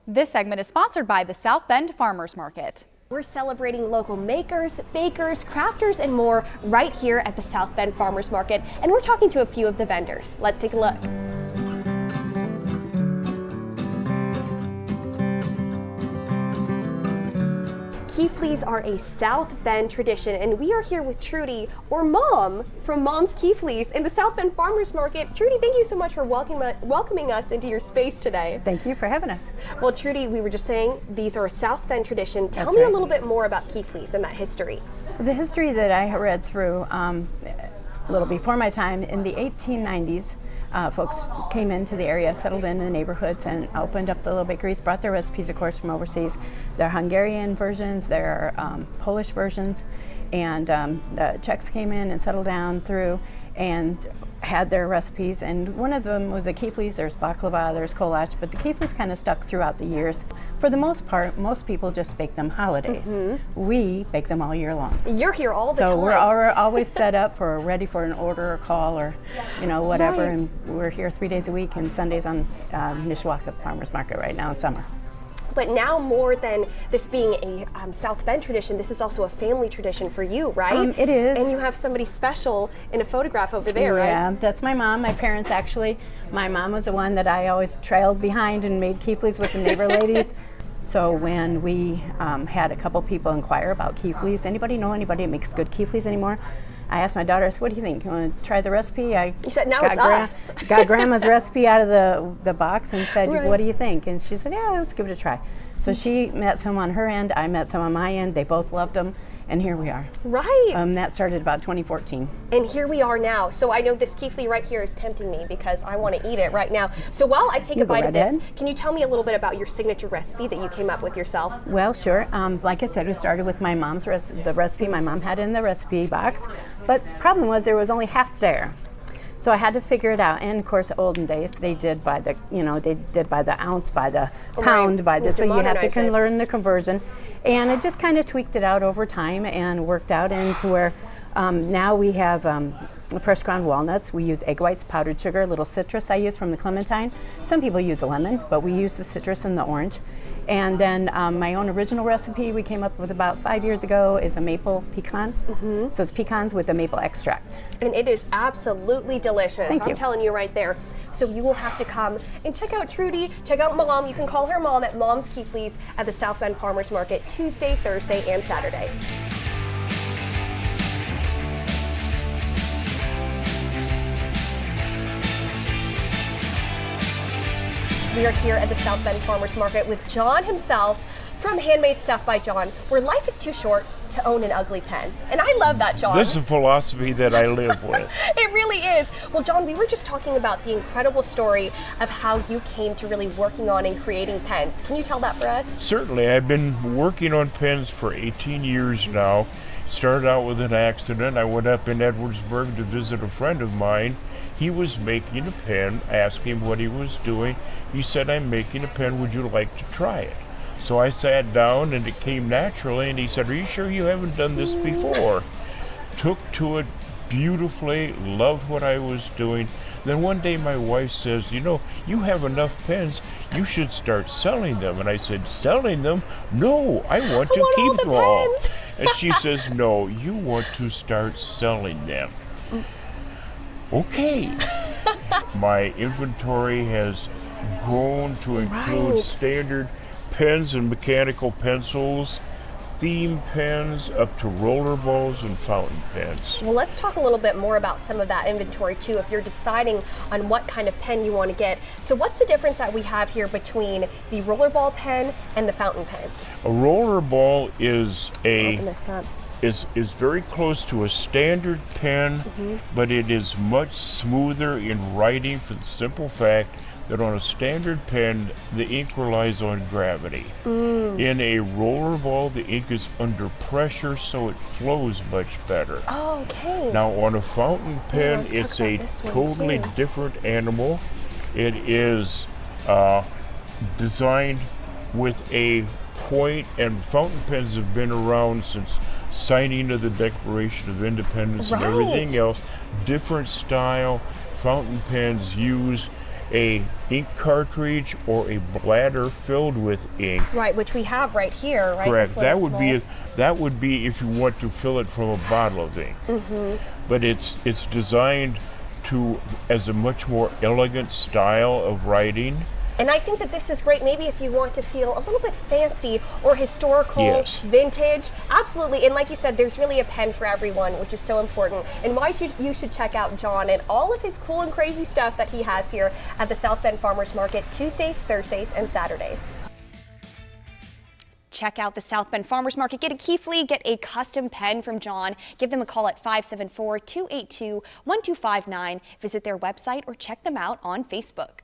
This segment is sponsored by the South Bend Farmers Market. We're celebrating local makers, bakers, crafters, and more right here at the South Bend Farmers Market, and we're talking to a few of the vendors. Let's take a look. Keeflies are a South Bend tradition, and we are here with Trudy, or Mom, from Mom's Keeflies in the South Bend Farmers Market. Trudy, thank you so much for welcoming us into your space today. Thank you for having us. Well, Trudy, we were just saying these are a South Bend tradition. Tell me a little bit more about Keeflies and that history. The history that I read through a little before my time, in the 1890s, folks came into the area, settled in the neighborhoods, and opened up the little bakeries, brought their recipes, of course, from overseas. There are Hungarian versions, there are Polish versions, and the Czechs came in and settled down through and had their recipes, and one of them was the Keeflies. There's baklava, there's kolach, but the Keeflies kind of stuck throughout the years. For the most part, most people just bake them holidays. We bake them all year long. You're here all the time. So we're always set up for ready for an order or call or whatever, and we're here 3 days a week and Sundays on Mishawaka Farmers Market right now in summer. But now, more than this being a South Bend tradition, this is also a family tradition for you, right? It is. And you have somebody special in a photograph over there, right? Yeah, that's my mom. My parents, actually. My mom was the one that I always trailed behind and made Keeflies with the neighbor ladies. So when we had a couple people inquire about Keeflies, anybody know anybody that makes good Keeflies anymore? I asked my daughter, I said, what do you think? You want to try the recipe? You said, now it's us. Got Grandma's recipe out of the box and said, what do you think? And she said, yeah, let's give it a try. So she met some on her end, I met some on my end. They both loved them, and here we are. Right. That started about 2014. And here we are now. So I know this Keefly right here is tempting me because I want to eat it right now. So while I take a bite of this, can you tell me a little bit about your signature recipe that you came up with yourself? Well, sure. Like I said, we started with my mom's the recipe my mom had in the recipe box, but the problem was there was only half there. So I had to figure it out, and of course, olden days they did by the, they did by the ounce, by the pound, by this. So you have to learn the conversion, and I just kind of tweaked it out over time and worked out into where now we have fresh ground walnuts. We use egg whites, powdered sugar, a little citrus I use from the clementine. Some people use a lemon, but we use the citrus and the orange. And then my own original recipe we came up with about 5 years ago is a maple pecan. So it's pecans with a maple extract. And it is absolutely delicious. Thank you. I'm telling you right there. So you will have to come and check out Trudy, check out Mom. You can call her Mom at Mom's Keeflies at the South Bend Farmers Market Tuesday, Thursday, and Saturday. We are here at the South Bend Farmers Market with John himself from Handmade Stuff by John, where life is too short to own an ugly pen. And I love that, John. This is a philosophy that I live with. It really is. Well, John, we were just talking about the incredible story of how you came to really working on and creating pens. Can you tell that for us? Certainly. I've been working on pens for 18 years now. Started out with an accident. I went up in Edwardsburg to visit a friend of mine. He was making a pen. I asked him what he was doing. He said, I'm making a pen. Would you like to try it? So I sat down and it came naturally, and he said, are you sure you haven't done this before? Took to it beautifully, loved what I was doing. Then one day my wife says, you have enough pens, you should start selling them. And I said, selling them? No, I want to keep them all. And she says, no, you want to start selling them. Okay. My inventory has grown to include standard pens and mechanical pencils, theme pens, up to roller balls and fountain pens. Well, let's talk a little bit more about some of that inventory too, if you're deciding on what kind of pen you want to get. So what's the difference that we have here between the rollerball pen and the fountain pen? A rollerball is Open this up. is very close to a standard pen, but it is much smoother in writing for the simple fact that on a standard pen, the ink relies on gravity. In a rollerball, the ink is under pressure, so it flows much better. Oh, okay. Now, on a fountain pen, it's a totally different animal. It is designed with a point, and fountain pens have been around since signing of the Declaration of Independence and everything else. Different style. Fountain pens use a ink cartridge or a bladder filled with ink. Right, which we have right here, right? Correct. This little That would be if you want to fill it from a bottle of ink. But it's designed as a much more elegant style of writing. And I think that this is great maybe if you want to feel a little bit fancy or historical, Yes. vintage. Absolutely. And like you said, there's really a pen for everyone, which is so important. And you should check out John and all of his cool and crazy stuff that he has here at the South Bend Farmers Market Tuesdays, Thursdays, and Saturdays. Check out the South Bend Farmers Market. Get a key flea, get a custom pen from John. Give them a call at 574-282-1259. Visit their website or check them out on Facebook.